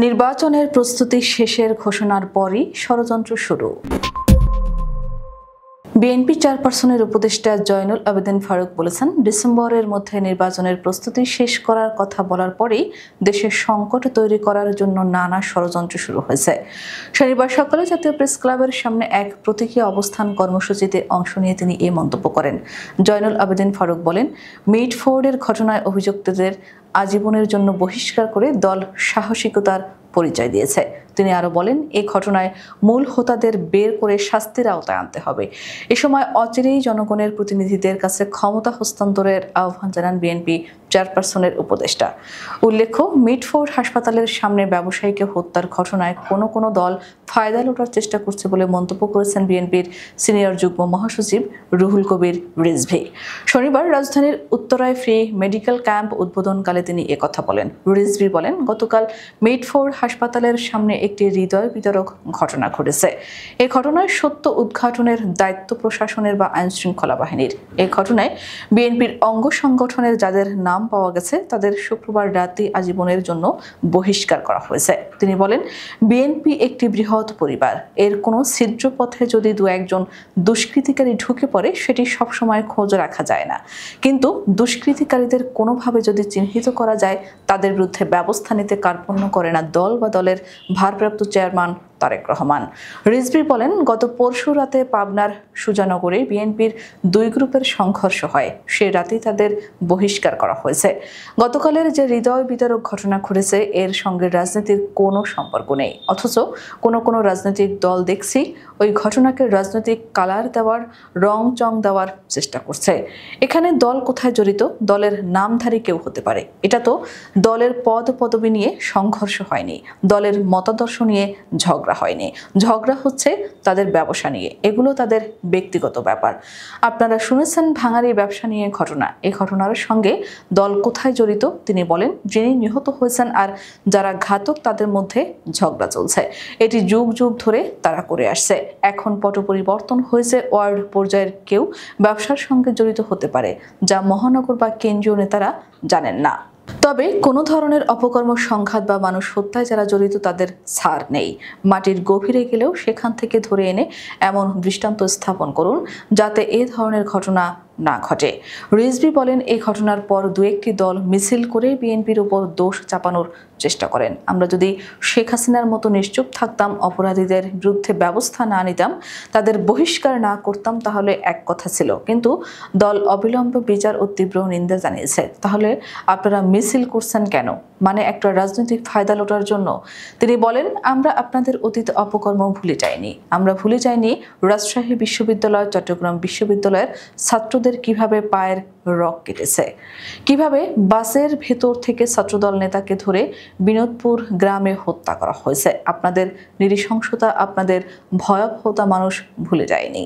নির্বাচনের প্রস্তুতি শেষের ঘোষণার পরই ষড়যন্ত্র শুরু। বিএনপি চেয়ারপারসনের উপদেষ্টা জয়নুল আবেদিন ফারুক বলেছেন, ডিসেম্বরের মধ্যে নির্বাচনের প্রস্তুতি শেষ করার কথা বলার পরেই দেশের সংকট তৈরি করার জন্য নানা ষড়যন্ত্র শুরু হয়েছে। শনিবার সকালে জাতীয় প্রেস ক্লাবের সামনে এক প্রতীকী অবস্থান কর্মসূচিতে অংশ নিয়ে তিনি এই মন্তব্য করেন। জয়নুল আবেদিন ফারুক বলেন, মিটফোর্ডের ঘটনায় অভিযুক্তদের আজীবনের জন্য বহিষ্কার করে দল সাহসিকতার পরিচয় দিয়েছে। তিনি আরো বলেন, এই ঘটনায় মূল হোতাদের বের করে শাস্তির আওতায় আনতে হবে। এ সময় অচিরেই জনগণের প্রতিনিধিদের কাছে ক্ষমতা হস্তান্তরের আহ্বান জানান বিএনপি চেয়ারপারসনের উপদেষ্টা। উল্লেখ্য, মিটফোর্ড হাসপাতালের সামনে ব্যবসায়ীকে হত্যার ঘটনায় কোনো দল ফায়দা লোটার চেষ্টা করছে বলে মন্তব্য করেছেন বিএনপির সিনিয়র যুগ্ম মহাসচিব রুহুল কবির রিজভী। শনিবার রাজধানীর উত্তরায় ফ্রি মেডিকেল ক্যাম্প উদ্বোধনকালে তিনি একথা বলেন। রিজভী বলেন, গতকাল মিটফোর্ড হাসপাতালের সামনে একটি হৃদয় বিদারক ঘটনা ঘটেছে। এই ঘটনায় সত্য উদ্ঘাটনের দায়িত্ব প্রশাসনের বা আইন শৃঙ্খলা বাহিনীর। এই ঘটনায় বিএনপির অঙ্গ সংগঠনের যাদের নাম পাওয়া গেছে তাদের শুক্রবার রাতে আজীবনের জন্য বহিষ্কার করা হয়েছে। তিনি বলেন, বিএনপি একটি বৃহৎ পরিবার। এর কোনো ছিদ্র পথে যদি দু একজন দুষ্কৃতিকারী ঢুকে পড়ে সেটি সবসময় খোঁজ রাখা যায় না, কিন্তু দুষ্কৃতিকারীদের কোনোভাবে যদি চিহ্নিত করা যায় তাদের বিরুদ্ধে ব্যবস্থা নিতে কার্পণ্য করে না দল বা দলের ভারপ্রাপ্ত চেয়ারম্যান তারেক রহমান। রিজভী বলেন, গত পরশু রাতে পাবনার সুজানগরে বিএনপির দুই গ্রুপের সংঘর্ষ হয়। সে রাতেই তাদের বহিষ্কার করা হয়েছে। গতকালের যে হৃদয় বিদারক ঘটনা ঘটেছে এর সঙ্গে রাজনীতির কোনো সম্পর্ক নেই, অথচ কোনো রাজনৈতিক দল দেখছি ওই ঘটনাকে রাজনৈতিক কালার দেওয়ার, রং চং দেওয়ার চেষ্টা করছে। এখানে দল কোথায় জড়িত? দলের নামধারী কেউ হতে পারে। এটা তো দলের পদ পদবি নিয়ে সংঘর্ষ হয়নি, দলের মতাদর্শ নিয়ে ঝগড়া হয়নি। ঝগড়া হচ্ছে তাদের ব্যবসা নিয়ে, এগুলো তাদের ব্যক্তিগত ব্যাপার। আপনারা শুনেছেন ভাঙারি ব্যবসা নিয়ে ঘটনা। এই ঘটনার সঙ্গে দল কোথায় জড়িত? তিনি বলেন, যিনি নিহত হয়েছেন আর যারা ঘাতক তাদের মধ্যে ঝগড়া চলছে। এটি যুগ যুগ ধরে তারা করে আসছে। এখন পট পরিবর্তন হয়েছে, ওয়ার্ড পর্যায়ের কেউ ব্যবসার সঙ্গে জড়িত হতে পারে, যা মহানগর বা কেন্দ্রীয় নেতারা জানেন না। তবে কোনো ধরনের অপকর্ম, সংঘাত বা মানুষ হত্যায় যারা জড়িত তাদের ছাড় নেই। মাটির গভীরে গেলেও সেখান থেকে ধরে এনে এমন দৃষ্টান্ত স্থাপন করুন যাতে এ ধরনের ঘটনা না ঘটে। রিজভী বলেন, এই ঘটনার পর দু একটি দল মিছিল করে বিএনপির উপর দোষ চাপানোর চেষ্টা করেন। আমরা যদি শেখ হাসিনার মতো নিশ্চুপ থাকতাম, অপরাধীদের বিরুদ্ধে ব্যবস্থা না নিতাম, তাদের বহিষ্কার না করতাম তাহলে এক কথা ছিল, কিন্তু দল অবিলম্বে বিচার ও তীব্র নিন্দা জানিয়েছে। তাহলে আপনারা মিছিল করছেন কেন? মানে একটা রাজনৈতিক ফায়দা লোটার জন্য? তিনি বলেন, আমরা আপনাদের অতীত অপকর্ম ভুলে যাইনি। আমরা ভুলে যাইনি রাজশাহী বিশ্ববিদ্যালয়, চট্টগ্রাম বিশ্ববিদ্যালয়ের ছাত্রদের কিভাবে পায়ের রক কেটেছে, কিভাবে বাসের ভেতর থেকে ছাত্রদল নেতাকে ধরে বিনোদপুর গ্রামে হত্যা করা হয়েছে। আপনাদের নৃশংসতা, আপনাদের ভয়াবহতা মানুষ ভুলে যায়নি।